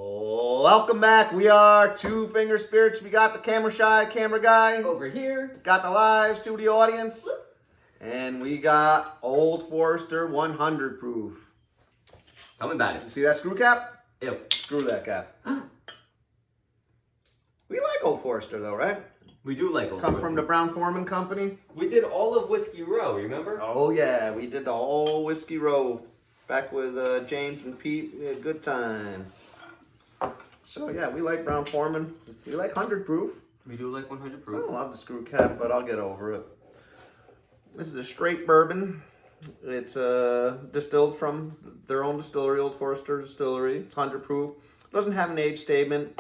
Welcome back. We are Two Finger Spirits. We got the camera shy camera guy over here. Got the live studio audience. And we got Old Forester 100 proof. Tell me about it. You see that screw cap? Ew. Screw that cap. We like Old Forester though, right? We do like Old Come Forester. from the Brown-Forman company. We did all of Whiskey Row, remember? Oh yeah, we did the whole Whiskey Row back with James and Pete. We had a good time. So yeah, we like Brown-Forman. We like 100 proof. We do like 100 I proof. don't love the screw cap, but I'll get over it. This is a straight bourbon. It's distilled from their own distillery, Old Forester Distillery. It's 100 proof. Doesn't have an age statement.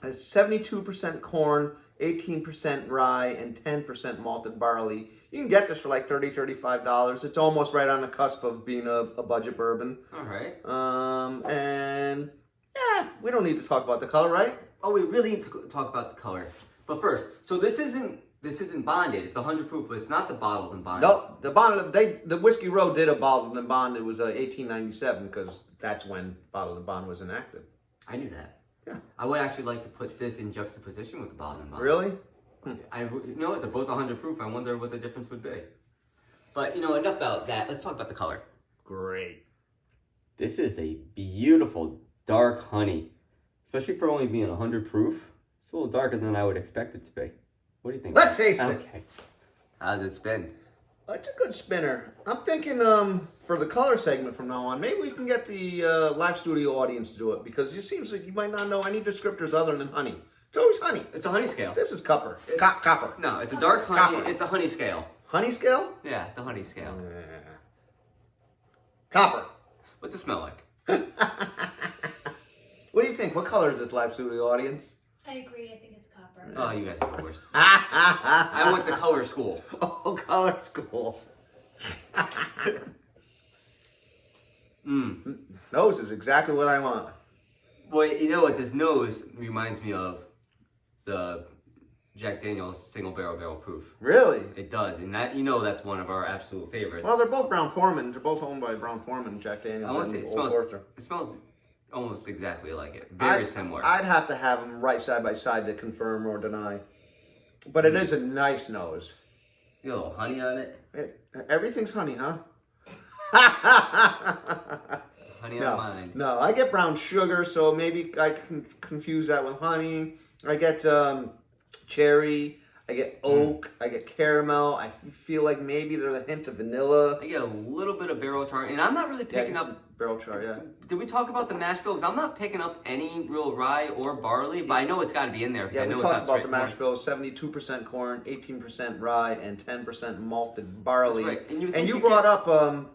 It's 72% corn, 18% rye, and 10% malted barley. You can get this for like $30, $35. It's almost right on the cusp of being a budget bourbon. All right. And yeah, we don't need to talk about the color, right? Oh, we really need to talk about the color. But first, so this isn't bonded. It's 100 proof, but it's not the bottled and bonded. No, the Whiskey Row did a bottled and bond. It was 1897 because that's when bottled and bond was enacted. I knew that. Yeah. I would actually like to put this in juxtaposition with the bottled and bond. Really? You know what? They're both 100 proof. I wonder what the difference would be. But you know, enough about that. Let's talk about the color. Great. This is a beautiful dark honey, especially for only being 100 proof. It's a little darker than I would expect it to be. What do you think? Let's taste it. Okay. How's it spin? It's a good spinner. I'm thinking for the color segment from now on, maybe we can get the live studio audience to do it because it seems like you might not know any descriptors other than honey. It's always honey. It's a honey scale. This is copper. Copper. No, it's a dark honey. Copper. It's a honey scale. Honey scale? Yeah, the honey scale. Copper. What's it smell like? What do you think? What color is this live studio audience? I agree. I think it's copper. Oh, you guys are the worst. I went to color school. Oh, color school. Nose is exactly what I want. Well, you know what? This nose reminds me of the Jack Daniel's single barrel proof. Really? It does, and that that's one of our absolute favorites. Well, they're both Brown-Forman. They're both owned by Brown-Forman, Jack Daniel's. I want to say and it Old Forester. smells almost exactly like it. Very similar. I'd have to have them right side by side to confirm or deny. But it is a nice nose. You got a little honey on it. Everything's honey, huh? Honey on mine. No, I get brown sugar, so maybe I can confuse that with honey. I get cherry. I get oak. I get caramel. I feel like maybe there's a hint of vanilla. I get a little bit of barrel char, and I'm not really picking up. Barrel char, yeah. Did we talk about the Mashbill? Because I'm not picking up any real rye or barley, but I know it's got to be in there because I know we it's talked not about straight the Mashbill, 72% corn, 18% rye, and 10% malted barley. That's right. And you brought up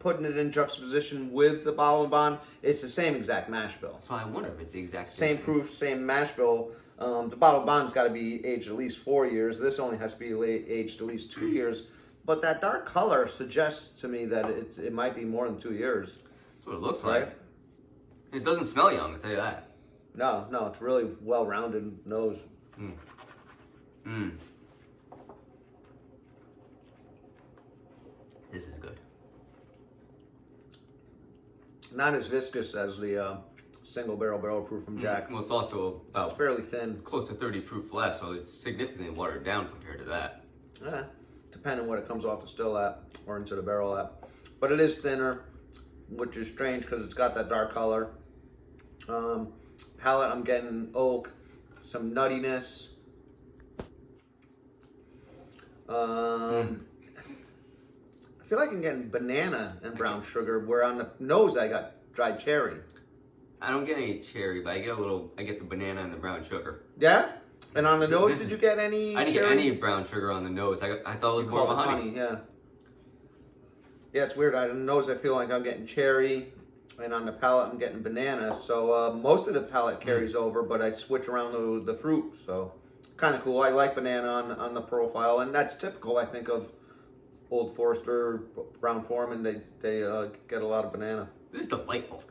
putting it in juxtaposition with the bottle and bond. It's the same exact Mashbill. So I wonder if it's the exact same proof, same Mashbill. The bottle and bond's got to be aged at least 4 years. This only has to be aged at least 2 years. But that dark color suggests to me that it might be more than 2 years. That's what it looks like. It doesn't smell young, I'll tell you that. No, it's really well-rounded nose. This is good. Not as viscous as the single barrel proof from Jack. Well, it's also about Fairly thin. close to 30 proof less, so it's significantly watered down compared to that. Depending on what it comes off the still at or into the barrel at. But it is thinner, which is strange because it's got that dark color. Palate, I'm getting oak, some nuttiness. I feel like I'm getting banana and brown sugar, where on the nose I got dried cherry. I don't get any cherry, but I get the banana and the brown sugar. Yeah? And on the nose, did you get any I didn't cherry? get any brown sugar on the nose. I thought it was more of a honey. Yeah. Yeah, it's weird. On the nose, I feel like I'm getting cherry, and on the palate, I'm getting banana. So most of the palate carries over, but I switch around the fruit. So kind of cool. I like banana on the profile, and that's typical, I think, of Old Forester, Brown-Forman. They get a lot of banana. This is delightful.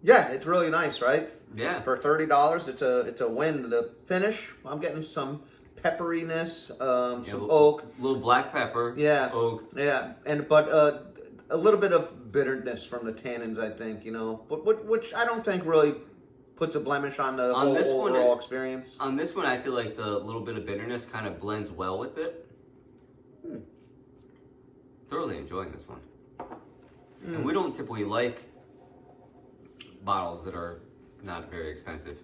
Yeah, it's really nice, right? Yeah. For $30, it's a win. The finish, I'm getting some pepperiness, some oak, little black pepper. Yeah, oak. Yeah, but a little bit of bitterness from the tannins, I think, but which I don't think really puts a blemish on the On whole this one, overall experience. On this one, I feel like the little bit of bitterness kind of blends well with it. Thoroughly enjoying this one. And we don't typically like bottles that are not very expensive.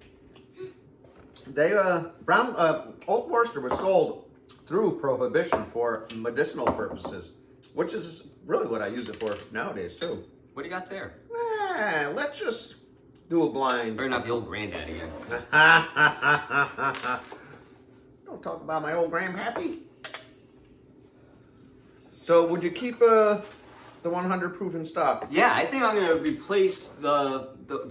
They Old Forester was sold through Prohibition for medicinal purposes, which is really what I use it for nowadays too. What do you got there? Let's just do a blind. Better not be old granddad again. Don't talk about my old grandpappy. So would you keep the 100 proof in stock? Yeah, I think I'm gonna replace the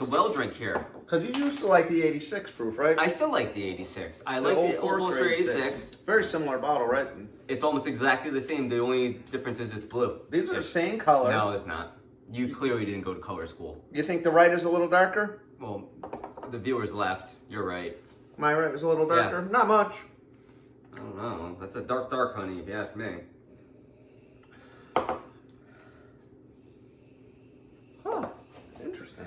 well drink here. Because you used to like the 86 proof, right? I still like the 86. I like the Old Forester 86. Very similar bottle, right? It's almost exactly the same. The only difference is it's blue. These are the same color. No, it's not. You clearly didn't go to color school. You think the right is a little darker? Well, the viewers left. You're right. My right is a little darker? Yeah. Not much. I don't know. That's a dark honey, if you ask me. Huh. Interesting.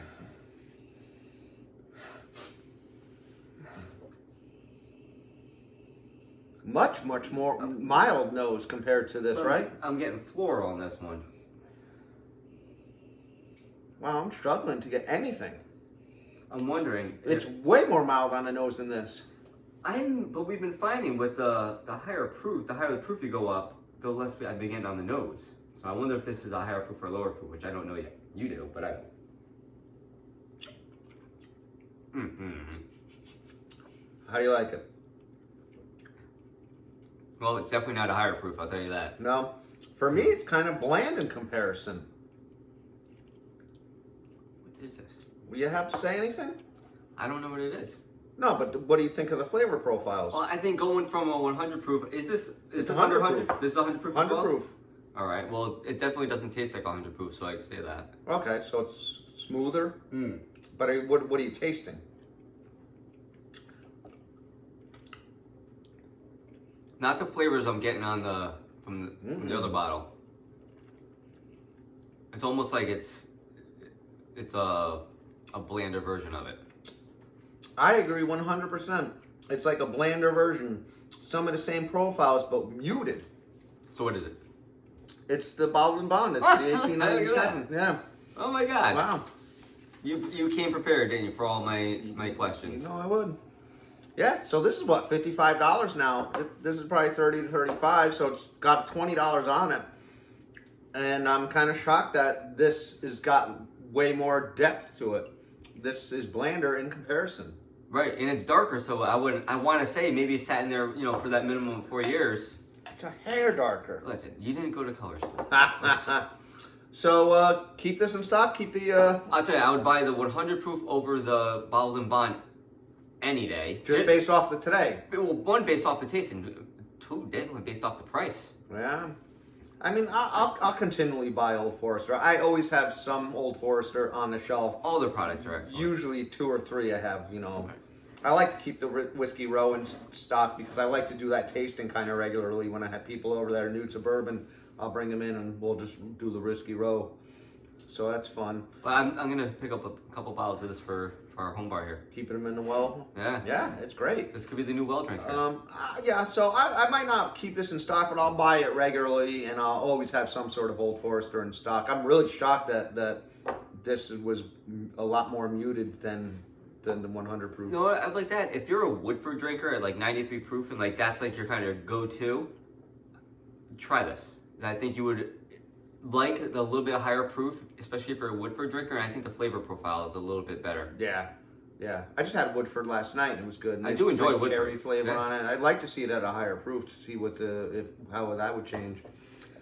Much more mild nose compared to this, right? I'm getting floral on this one. Wow, I'm struggling to get anything. I'm wondering. It's way more mild on the nose than this. But we've been finding with the higher proof, the higher the proof you go up, the less I begin on the nose. So I wonder if this is a higher proof or lower proof, which I don't know yet. You do, but I don't. How do you like it? Well, it's definitely not a higher proof, I'll tell you that. No? For me, it's kind of bland in comparison. What is this? Will you have to say anything? I don't know what it is. No, but what do you think of the flavor profiles? Well, I think going from a 100 proof, is It's this 100 100? proof. This is 100 proof as 100 well? proof. All right, well, it definitely doesn't taste like 100 proof, so I can say that. Okay, so it's smoother. But what are you tasting? Not the flavors I'm getting on from the other bottle. It's almost like it's a blander version of it. I agree 100%. It's like a blander version. Some of the same profiles, but muted. So what is it? It's the Bottled and Bond. It's the 1897. Yeah. Oh my God! Wow. You came prepared, didn't you, for all my questions? You know I would. Yeah. So this is what, $55 now. This is probably $30 to $35. So it's got $20 on it, and I'm kind of shocked that this has got way more depth to it. This is blander in comparison. Right, and it's darker, so I want to say maybe it sat in there, for that minimum of 4 years. It's a hair darker. Listen, you didn't go to color school. So keep this in stock. Keep the. I'll tell you, I would buy the 100 proof over the Bottled and Bond any day. Just based off the today. Well, one based off the taste, and two definitely based off the price. Yeah. I mean, I'll continually buy Old Forester. I always have some Old Forester on the shelf. All their products are excellent. Usually 2 or 3 I have, I like to keep the Whiskey Row in stock because I like to do that tasting kind of regularly. When I have people over that are new to bourbon, I'll bring them in and we'll just do the Whiskey Row. So that's fun. But I'm going to pick up a couple bottles of this for our home bar here. Keeping them in the well. Yeah. Yeah, it's great. This could be the new well drink here. Yeah, so I might not keep this in stock, but I'll buy it regularly, and I'll always have some sort of Old Forester in stock. I'm really shocked that this was a lot more muted than the 100 proof. You know what? I'd like that. If you're a Woodford drinker at like 93 proof and like that's like your kind of go-to, try this. I think you would like a little bit higher proof, especially if you're a Woodford drinker, and I think the flavor profile is a little bit better. Yeah. I just had Woodford last night, and it was good. I do enjoy Woodford. Cherry flavor on it. I'd like to see it at a higher proof to see how that would change.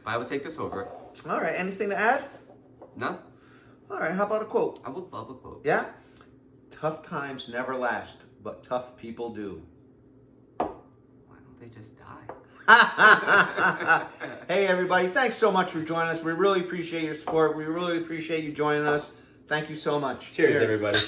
I would take this over it. All right, anything to add? No? All right, how about a quote? I would love a quote. Yeah? Tough times never last, but tough people do. Why don't they just die? Hey everybody, thanks so much for joining us. We really appreciate your support. We really appreciate you joining us. Thank you so much. Cheers. Everybody.